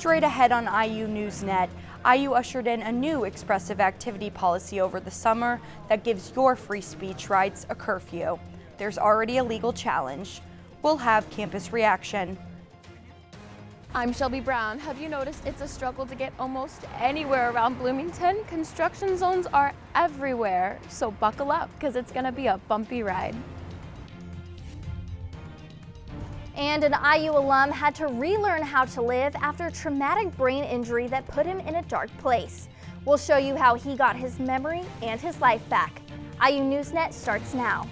Straight ahead on IU NewsNet, IU ushered in a new expressive activity policy over the summer that gives your free speech rights a curfew. There's already a legal challenge. We'll have campus reaction. I'm Shelby Brown. Have you noticed it's a struggle to get almost anywhere around Bloomington? Construction zones are everywhere, so buckle up because it's going to be a bumpy ride. And an IU alum had to relearn how to live after a traumatic brain injury that put him in a dark place. We'll show you how he got his memory and his life back. IU NewsNet starts now.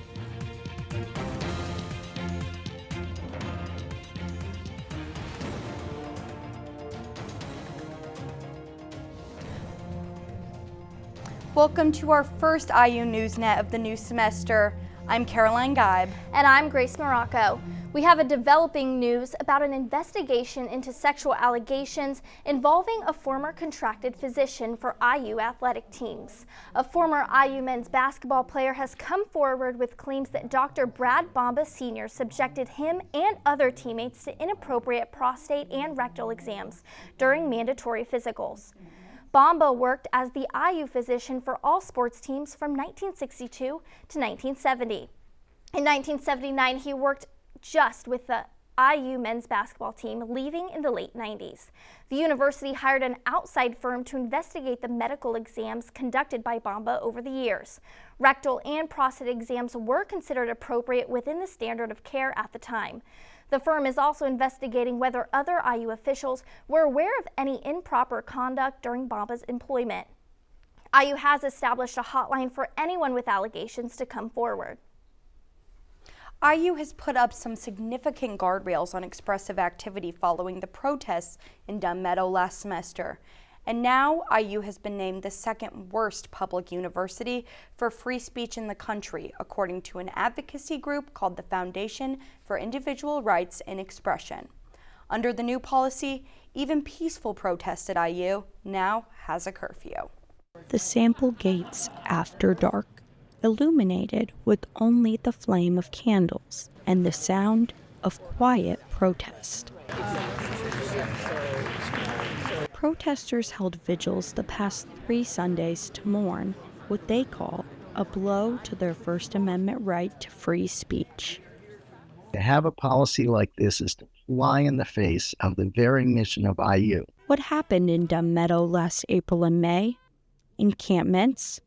Welcome to our first IU NewsNet of the new semester. I'm Caroline Geib. And I'm Grace Marocco. We have a developing news about an investigation into sexual allegations involving a former contracted physician for IU athletic teams. A former IU men's basketball player has come forward with claims that Dr. Bomba Sr. subjected him and other teammates to inappropriate prostate and rectal exams during mandatory physicals. Bomba worked as the IU physician for all sports teams from 1962 to 1970. In 1979, he worked just with the IU men's basketball team, leaving in the late 90s. The university hired an outside firm to investigate the medical exams conducted by Bomba over the years. Rectal and prostate exams were considered appropriate within the standard of care at the time. The firm is also investigating whether other IU officials were aware of any improper conduct during Bomba's employment. IU has established a hotline for anyone with allegations to come forward. IU has put up some significant guardrails on expressive activity following the protests in Dunn Meadow last semester. And now IU has been named the second worst public university for free speech in the country, according to an advocacy group called the Foundation for Individual Rights and Expression. Under the new policy, even peaceful protest at IU now has a curfew. The sample gates after dark, illuminated with only the flame of candles and the sound of quiet protest. Protesters held vigils the past 3 Sundays to mourn what they call a blow to their First Amendment right to free speech. To have a policy like this is to fly in the face of the very mission of IU. What happened in Dunn Meadow last April and May? Encampments,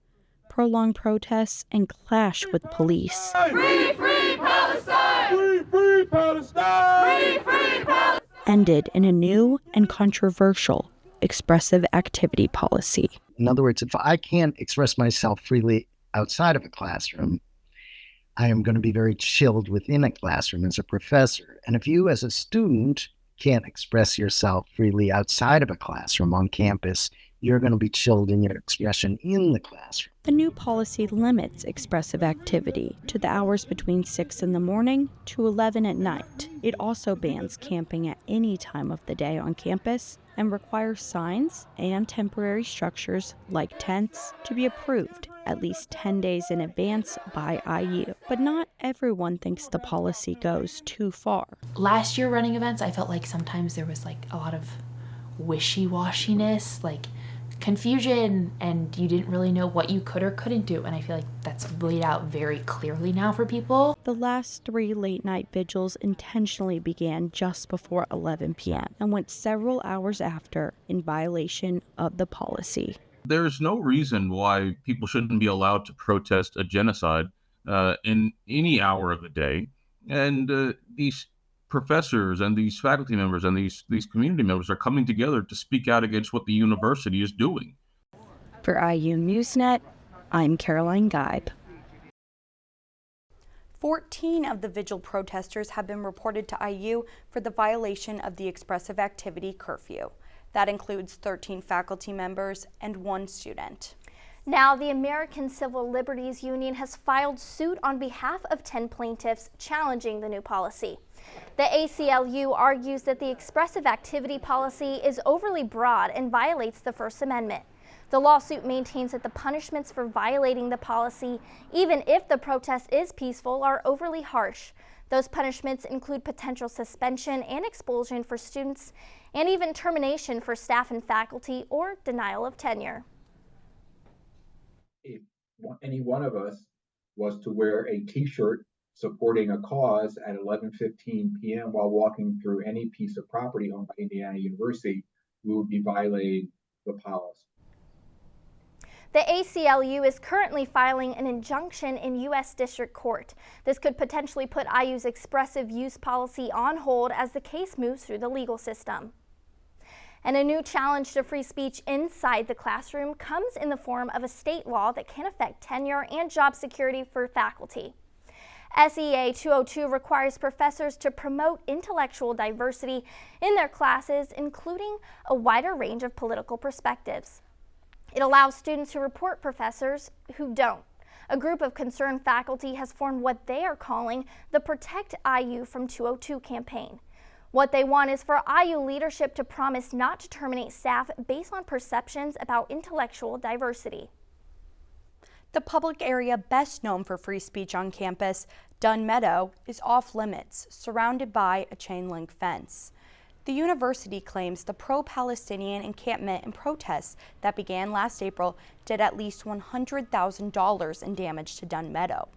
prolonged protests, and clash with police. Free, free Palestine! Free, free Palestine! Free, free Palestine! Ended in a new and controversial expressive activity policy. In other words, if I can't express myself freely outside of a classroom, I am going to be very chilled within a classroom as a professor. And if you as a student can't express yourself freely outside of a classroom on campus, you're going to be chilled in your expression in the classroom. The new policy limits expressive activity to the hours between 6 in the morning to 11 at night. It also bans camping at any time of the day on campus and requires signs and temporary structures like tents to be approved at least 10 days in advance by IU. But not everyone thinks the policy goes too far. Last year running events, I felt like sometimes there was like a lot of wishy-washiness, like confusion, and you didn't really know what you could or couldn't do. And I feel like that's laid out very clearly now for people. The last 3 late-night vigils intentionally began just before 11 p.m. and went several hours after in violation of the policy. There's no reason why people shouldn't be allowed to protest a genocide in any hour of the day. And these professors and these faculty members and these community members are coming together to speak out against what the university is doing. For IU NewsNet, I'm Caroline Geib. 14 of the vigil protesters have been reported to IU for the violation of the expressive activity curfew. That includes 13 faculty members and 1 student. Now, the American Civil Liberties Union has filed suit on behalf of 10 plaintiffs challenging the new policy. The ACLU argues that the expressive activity policy is overly broad and violates the First Amendment. The lawsuit maintains that the punishments for violating the policy, even if the protest is peaceful, are overly harsh. Those punishments include potential suspension and expulsion for students, and even termination for staff and faculty or denial of tenure. If any one of us was to wear a t-shirt supporting a cause at 11:15 p.m. while walking through any piece of property owned by Indiana University, we would be violating the policy. The ACLU is currently filing an injunction in U.S. District Court. This could potentially put IU's expressive use policy on hold as the case moves through the legal system. And a new challenge to free speech inside the classroom comes in the form of a state law that can affect tenure and job security for faculty. SEA 202 requires professors to promote intellectual diversity in their classes, including a wider range of political perspectives. It allows students to report professors who don't. A group of concerned faculty has formed what they are calling the Protect IU from 202 campaign. What they want is for IU leadership to promise not to terminate staff based on perceptions about intellectual diversity. The public area best known for free speech on campus, Dunn Meadow, is off limits, surrounded by a chain-link fence. The university claims the pro-Palestinian encampment and protests that began last April did at least $100,000 in damage to Dunn Meadow.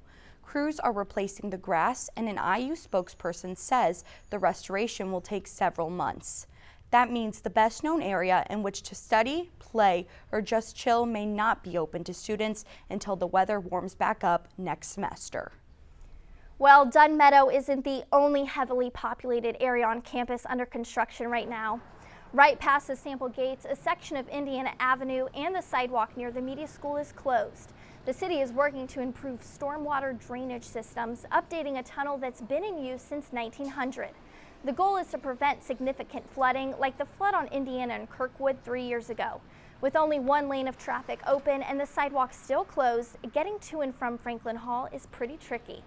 Crews are replacing the grass, and an IU spokesperson says the restoration will take several months. That means the best-known area in which to study, play, or just chill may not be open to students until the weather warms back up next semester. Well, Dunn Meadow isn't the only heavily populated area on campus under construction right now. Right past the sample gates, a section of Indiana Avenue and the sidewalk near the media school is closed. The city is working to improve stormwater drainage systems, updating a tunnel that's been in use since 1900. The goal is to prevent significant flooding like the flood on Indiana and Kirkwood 3 years ago. With only one lane of traffic open and the sidewalk still closed, getting to and from Franklin Hall is pretty tricky.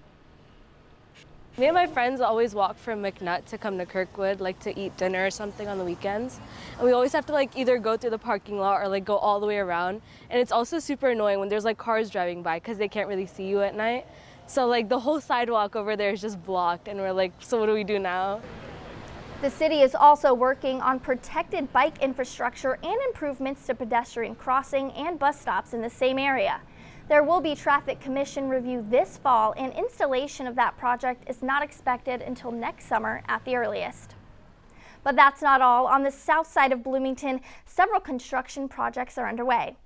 Me and my friends always walk from McNutt to come to Kirkwood, like to eat dinner or something on the weekends. And we always have to either go through the parking lot or go all the way around. And it's also super annoying when there's cars driving by because they can't really see you at night. So the whole sidewalk over there is just blocked and we're so what do we do now? The city is also working on protected bike infrastructure and improvements to pedestrian crossing and bus stops in the same area. There will be traffic commission review this fall, and installation of that project is not expected until next summer at the earliest. But that's not all. On the south side of Bloomington, several construction projects are underway.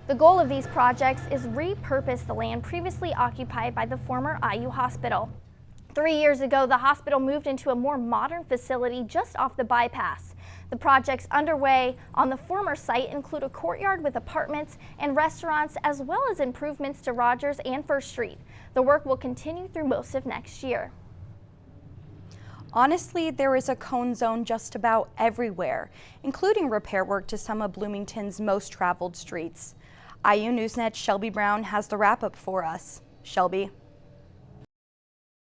The goal of these projects is repurpose the land previously occupied by the former IU hospital. 3 years ago, the hospital moved into a more modern facility just off the bypass. The projects underway on the former site include a courtyard with apartments and restaurants, as well as improvements to Rogers and First Street. The work will continue through most of next year. Honestly, there is a cone zone just about everywhere, including repair work to some of Bloomington's most traveled streets. IU NewsNet's Shelby Brown has the wrap-up for us. Shelby.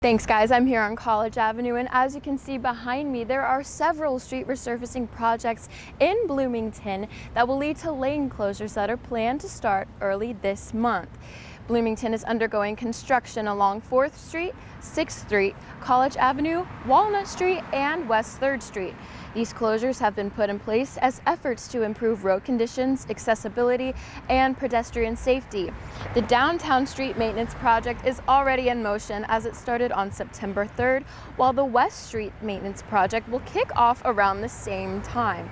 Thanks guys, I'm here on College Avenue, and as you can see behind me, there are several street resurfacing projects in Bloomington that will lead to lane closures that are planned to start early this month. Bloomington is undergoing construction along 4th Street, 6th Street, College Avenue, Walnut Street, and West 3rd Street. These closures have been put in place as efforts to improve road conditions, accessibility, and pedestrian safety. The Downtown Street Maintenance Project is already in motion as it started on September 3rd, while the West Street Maintenance Project will kick off around the same time.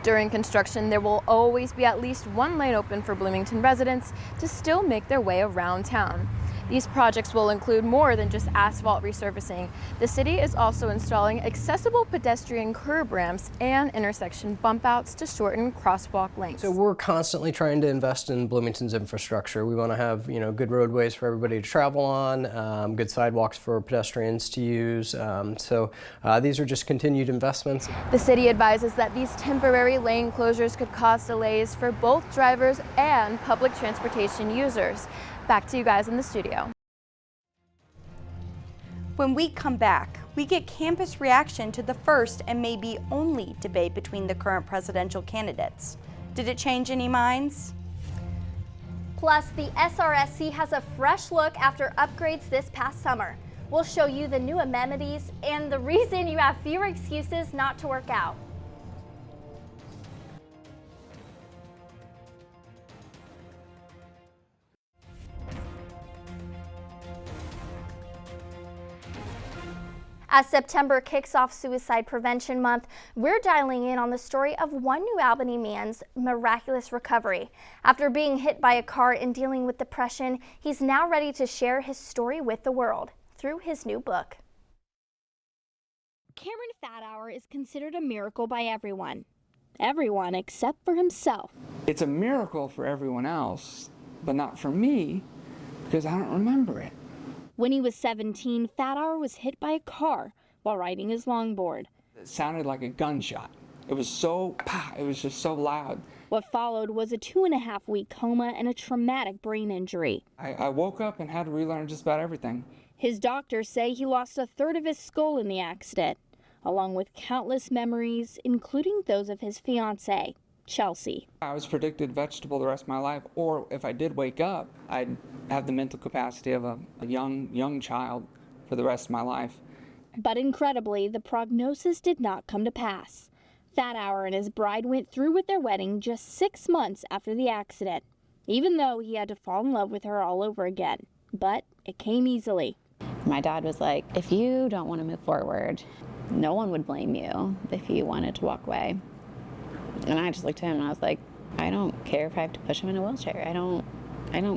During construction, there will always be at least one lane open for Bloomington residents to still make their way around town. These projects will include more than just asphalt resurfacing. The city is also installing accessible pedestrian curb ramps and intersection bump outs to shorten crosswalk lengths. So we're constantly trying to invest in Bloomington's infrastructure. We want to have, good roadways for everybody to travel on, good sidewalks for pedestrians to use. So these are just continued investments. The city advises that these temporary lane closures could cause delays for both drivers and public transportation users. Back to you guys in the studio. When we come back, we get campus reaction to the first and maybe only debate between the current presidential candidates. Did it change any minds? Plus, the SRSC has a fresh look after upgrades this past summer. We'll show you the new amenities and the reason you have fewer excuses not to work out. As September kicks off Suicide Prevention Month, we're dialing in on the story of one New Albany man's miraculous recovery. After being hit by a car and dealing with depression, he's now ready to share his story with the world through his new book. Cameron Fathour is considered a miracle by everyone. Everyone except for himself. It's a miracle for everyone else, but not for me, because I don't remember it. When he was 17, Fathour was hit by a car while riding his longboard. It sounded like a gunshot. It was so, it was just so loud. What followed was a 2.5-week coma and a traumatic brain injury. I woke up and had to relearn just about everything. His doctors say he lost a third of his skull in the accident, along with countless memories, including those of his fiancée, Chelsea. I was predicted vegetable the rest of my life, or if I did wake up, I'd have the mental capacity of a young child for the rest of my life. But incredibly, the prognosis did not come to pass. Fathour and his bride went through with their wedding just 6 months after the accident, even though he had to fall in love with her all over again. But it came easily. My dad was like, if you don't want to move forward, no one would blame you if you wanted to walk away. And I just looked at him and I was like, I don't care if I have to push him in a wheelchair. I don't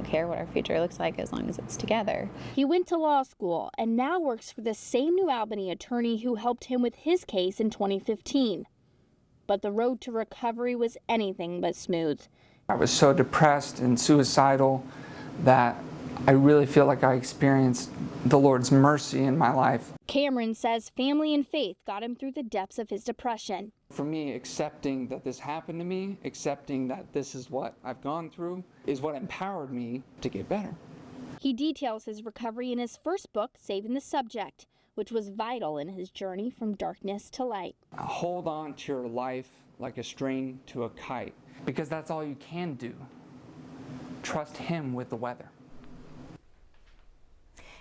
care what our future looks like as long as it's together. He went to law school and now works for the same New Albany attorney who helped him with his case in 2015. But the road to recovery was anything but smooth. I was so depressed and suicidal that I really feel like I experienced the Lord's mercy in my life. Cameron says family and faith got him through the depths of his depression. For me, accepting that this happened to me, accepting that this is what I've gone through, is what empowered me to get better. He details his recovery in his first book, Saving the Subject, which was vital in his journey from darkness to light. Hold on to your life like a string to a kite, because that's all you can do. Trust Him with the weather.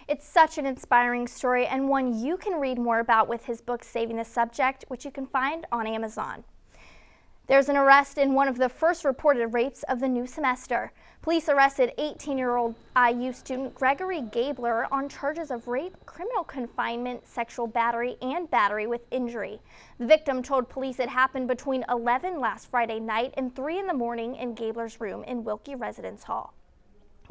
It's such an inspiring story and one you can read more about with his book, Saving the Subject, which you can find on Amazon. There's an arrest in one of the first reported rapes of the new semester. Police arrested 18-year-old IU student Gregory Geibler on charges of rape, criminal confinement, sexual battery, and battery with injury. The victim told police it happened between 11 last Friday night and 3 in the morning in Geibler's room in Wilkie Residence Hall.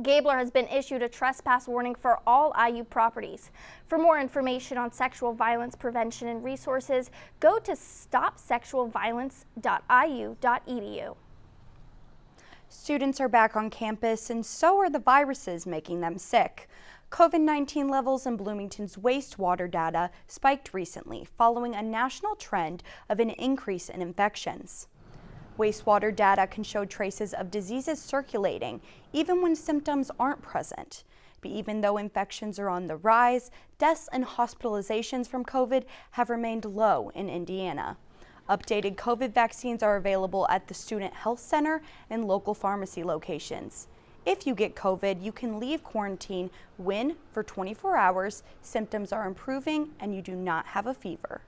Geibler has been issued a trespass warning for all IU properties. For more information on sexual violence prevention and resources, go to stopsexualviolence.iu.edu. Students are back on campus, and so are the viruses making them sick. COVID-19 levels in Bloomington's wastewater data spiked recently, following a national trend of an increase in infections. Wastewater data can show traces of diseases circulating, even when symptoms aren't present. But even though infections are on the rise, deaths and hospitalizations from COVID have remained low in Indiana. Updated COVID vaccines are available at the Student Health Center and local pharmacy locations. If you get COVID, you can leave quarantine when, for 24 hours, symptoms are improving and you do not have a fever.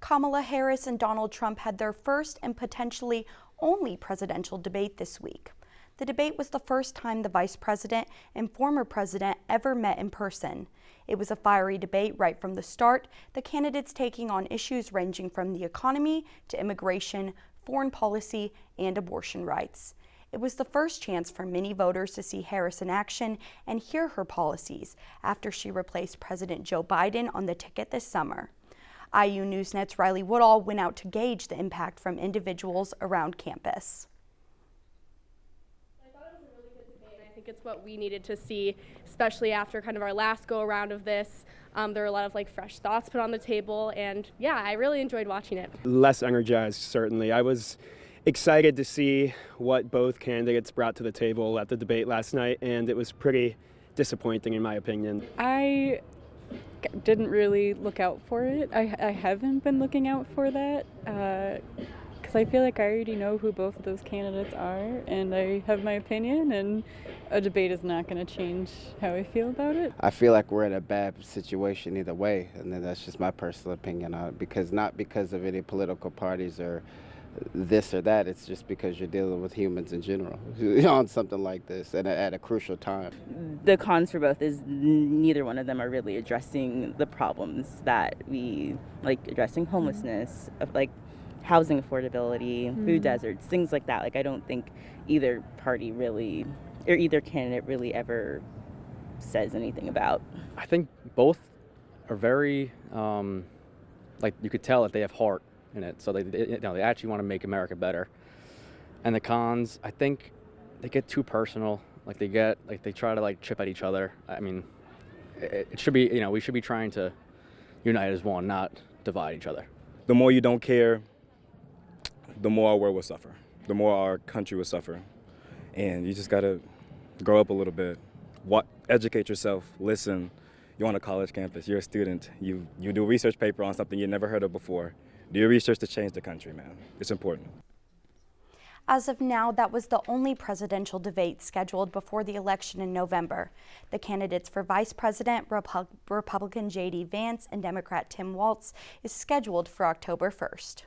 Kamala Harris and Donald Trump had their first and potentially only presidential debate this week. The debate was the first time the vice president and former president ever met in person. It was a fiery debate right from the start, the candidates taking on issues ranging from the economy to immigration, foreign policy, and abortion rights. It was the first chance for many voters to see Harris in action and hear her policies after she replaced President Joe Biden on the ticket this summer. IU NewsNet's Riley Woodall went out to gauge the impact from individuals around campus. I thought it was a really good debate, and I think it's what we needed to see, especially after kind of our last go around of this. There were a lot of fresh thoughts put on the table, and yeah, I really enjoyed watching it. Less energized, certainly. I was excited to see what both candidates brought to the table at the debate last night, and it was pretty disappointing in my opinion. I didn't really look out for it. I haven't been looking out for that because because I feel like I already know who both of those candidates are, and I have my opinion, and a debate is not going to change how I feel about it. I feel like we're in a bad situation either way, and that's just my personal opinion on it, because not because of any political parties or this or that, it's just because you're dealing with humans in general on something like this and at a crucial time. The cons for both is neither one of them are really addressing the problems that we, like addressing homelessness, like housing affordability, food deserts, things like that. Like I don't think either party really, or either candidate really ever says anything about. I think both are very, like you could tell that they have heart in it, so they actually want to make America better. And the cons, I think they get too personal. Like they try to like chip at each other. I mean, it should be, we should be trying to unite as one, not divide each other. The more you don't care, the more our world will suffer. The more our country will suffer. And you just gotta grow up a little bit. Educate yourself, listen. You're on a college campus, you're a student. You do a research paper on something you never heard of before. Do your research to change the country, man. It's important. As of now, that was the only presidential debate scheduled before the election in November. The candidates for Vice President, Republican J.D. Vance and Democrat Tim Walz, is scheduled for October 1st.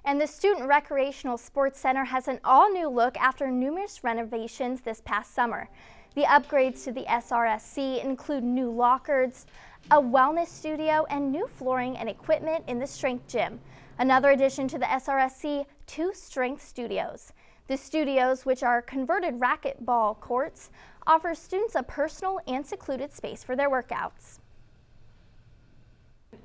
And the Student Recreational Sports Center has an all-new look after numerous renovations this past summer. The upgrades to the SRSC include new lockers, a wellness studio, and new flooring and equipment in the strength gym. Another addition to the SRSC, 2 strength studios. The studios, which are converted racquetball courts, offer students a personal and secluded space for their workouts.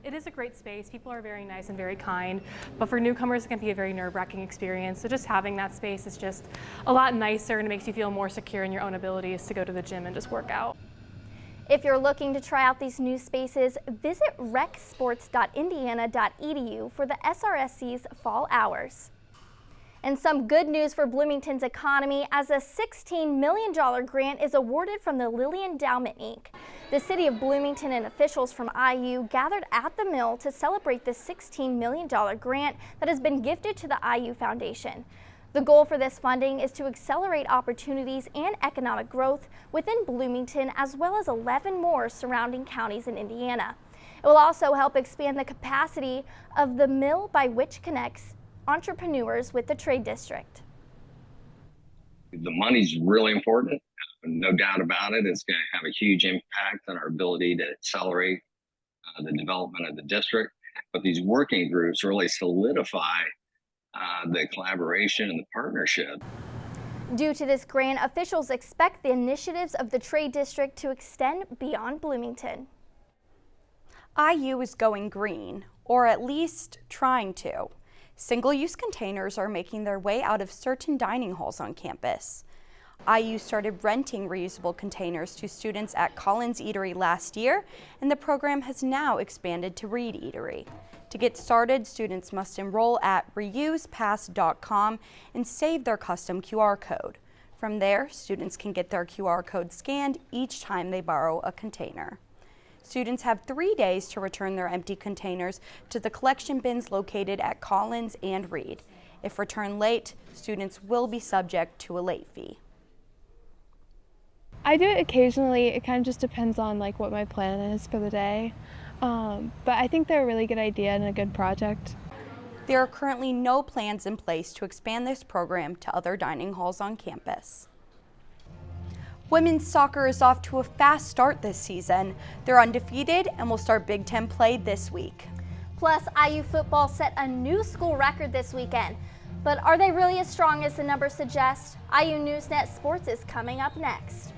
It is a great space. People are very nice and very kind, but for newcomers it can be a very nerve-wracking experience. So just having that space is just a lot nicer, and it makes you feel more secure in your own abilities to go to the gym and just work out. If you're looking to try out these new spaces, visit recsports.indiana.edu for the SRSC's fall hours. And some good news for Bloomington's economy, as a $16 million grant is awarded from the Lilly Endowment, Inc. The city of Bloomington and officials from IU gathered at the mill to celebrate the $16 million grant that has been gifted to the IU Foundation. The goal for this funding is to accelerate opportunities and economic growth within Bloomington, as well as 11 more surrounding counties in Indiana. It will also help expand the capacity of the mill, by which connects entrepreneurs with the trade district. The money's really important, no doubt about it. It's going to have a huge impact on our ability to accelerate the development of the district. But these working groups really solidify the collaboration and the partnership. Due to this grant, officials expect the initiatives of the trade district to extend beyond Bloomington. IU is going green, or at least trying to. Single-use containers are making their way out of certain dining halls on campus. IU started renting reusable containers to students at Collins Eatery last year, and the program has now expanded to Reed Eatery. To get started, students must enroll at reusepass.com and save their custom QR code. From there, students can get their QR code scanned each time they borrow a container. Students have 3 days to return their empty containers to the collection bins located at Collins and Reed. If returned late, students will be subject to a late fee. I do it occasionally. It kind of just depends on what my plan is for the day. But I think they're a really good idea and a good project. There are currently no plans in place to expand this program to other dining halls on campus. Women's soccer is off to a fast start this season. They're undefeated and will start Big Ten play this week. Plus, IU football set a new school record this weekend. But are they really as strong as the numbers suggest? IU NewsNet Sports is coming up next.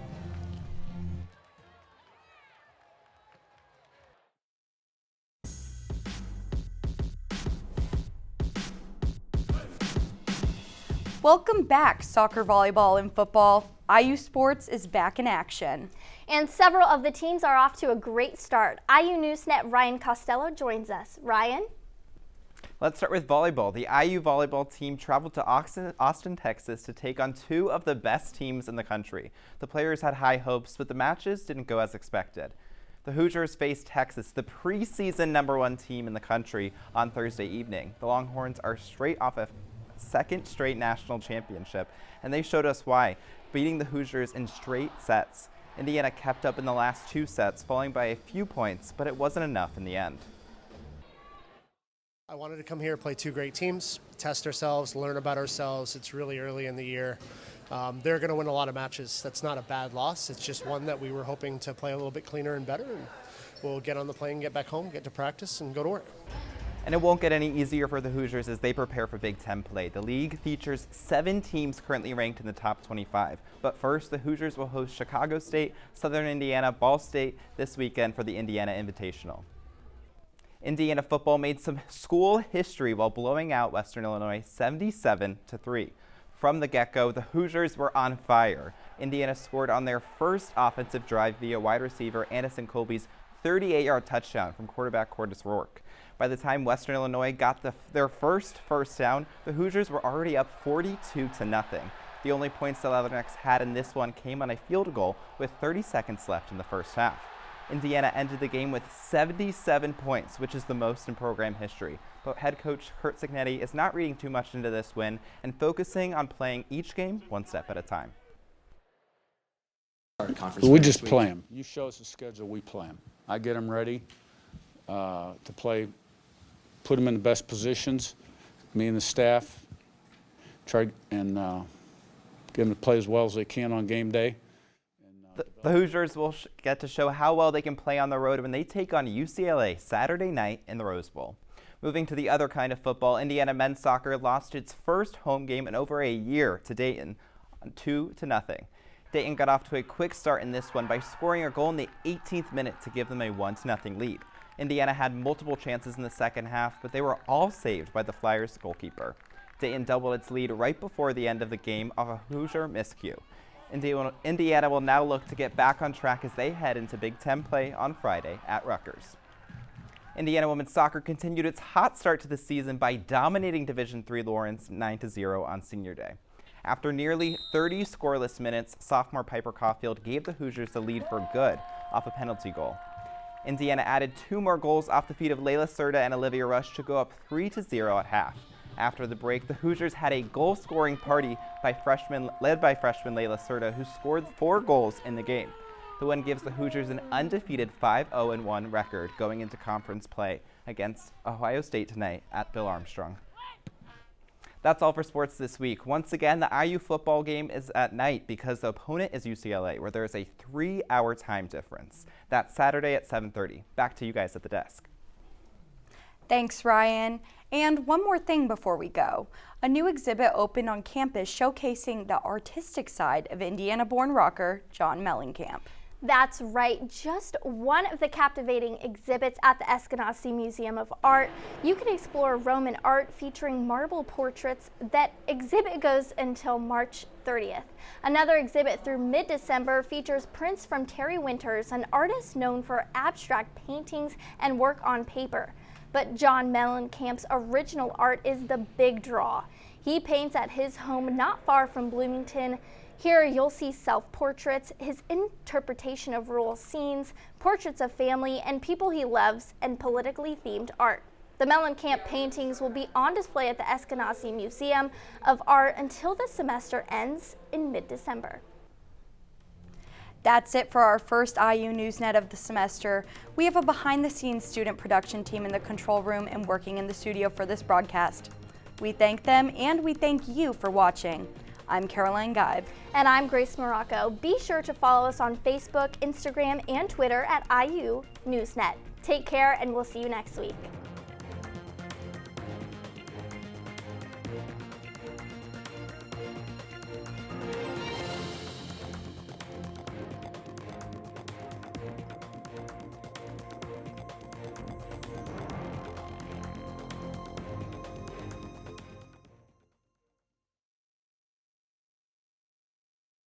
Welcome back, soccer, volleyball, and football. IU Sports is back in action. And several of the teams are off to a great start. IU NewsNet Ryan Costello joins us. Ryan? Let's start with volleyball. The IU volleyball team traveled to Austin, Texas to take on 2 of the best teams in the country. The players had high hopes, but the matches didn't go as expected. The Hoosiers face Texas, the preseason #1 team in the country, on Thursday evening. The Longhorns are straight off a second straight national championship, and they showed us why, beating the Hoosiers in straight sets. Indiana kept up in the last 2 sets, falling by a few points, but it wasn't enough in the end. I wanted to come here, play 2 great teams, test ourselves, learn about ourselves. It's really early in the year. They're going to win a lot of matches. That's not a bad loss. It's just one that we were hoping to play a little bit cleaner and better. And we'll get on the plane, get back home, get to practice, and go to work. And it won't get any easier for the Hoosiers as they prepare for Big Ten play. The league features 7 teams currently ranked in the top 25. But first, the Hoosiers will host Chicago State, Southern Indiana, Ball State this weekend for the Indiana Invitational. Indiana football made some school history while blowing out Western Illinois 77-3. From the get-go, the Hoosiers were on fire. Indiana scored on their first offensive drive via wide receiver Anderson Colby's 38-yard touchdown from quarterback Cordis Rourke. By the time Western Illinois got their first down, the Hoosiers were already up 42-0. The only points the Leathernecks had in this one came on a field goal with 30 seconds left in the first half. Indiana ended the game with 77 points, which is the most in program history. But head coach Curt Cignetti is not reading too much into this win and focusing on playing each game one step at a time. We just play them. You show us the schedule, we play them. I get them ready to play, put them in the best positions. Me and the staff try and get them to play as well as they can on game day. The Hoosiers will get to show how well they can play on the road when they take on UCLA Saturday night in the Rose Bowl. Moving to the other kind of football, Indiana men's soccer lost its first home game in over a year to Dayton, 2-0. Dayton got off to a quick start in this one by scoring a goal in the 18th minute to give them a 1-0 lead. Indiana had multiple chances in the second half, but they were all saved by the Flyers goalkeeper. Dayton doubled its lead right before the end of the game off a Hoosier miscue. Indiana will now look to get back on track as they head into Big Ten play on Friday at Rutgers. Indiana women's soccer continued its hot start to the season by dominating Division III Lawrence 9-0 on Senior Day. After nearly 30 scoreless minutes, sophomore Piper Caulfield gave the Hoosiers the lead for good off a penalty goal. Indiana added 2 more goals off the feet of Layla Serta and Olivia Rush to go up 3-0 at half. After the break, the Hoosiers had a goal-scoring party led by freshman Layla Serta, who scored 4 goals in the game. The win gives the Hoosiers an undefeated 5-0-1 record going into conference play against Ohio State tonight at Bill Armstrong. That's all for sports this week. Once again, the IU football game is at night because the opponent is UCLA, where there is a 3-hour time difference. That's Saturday at 7:30. Back to you guys at the desk. Thanks, Ryan. And one more thing before we go. A new exhibit opened on campus showcasing the artistic side of Indiana-born rocker John Mellencamp. That's right, just one of the captivating exhibits at the Eskenazi Museum of Art. You can explore Roman art featuring marble portraits. That exhibit goes until March 30th. Another exhibit through mid-December features prints from Terry Winters, an artist known for abstract paintings and work on paper. But John Mellencamp's original art is the big draw. He paints at his home not far from Bloomington. Here you'll see self-portraits, his interpretation of rural scenes, portraits of family and people he loves, and politically themed art. The Mellencamp paintings will be on display at the Eskenazi Museum of Art until the semester ends in mid-December. That's it for our first IU NewsNet of the semester. We have a behind-the-scenes student production team in the control room and working in the studio for this broadcast. We thank them and we thank you for watching. I'm Caroline Geib. And I'm Grace Marocco. Be sure to follow us on Facebook, Instagram, and Twitter at IU NewsNet. Take care and we'll see you next week.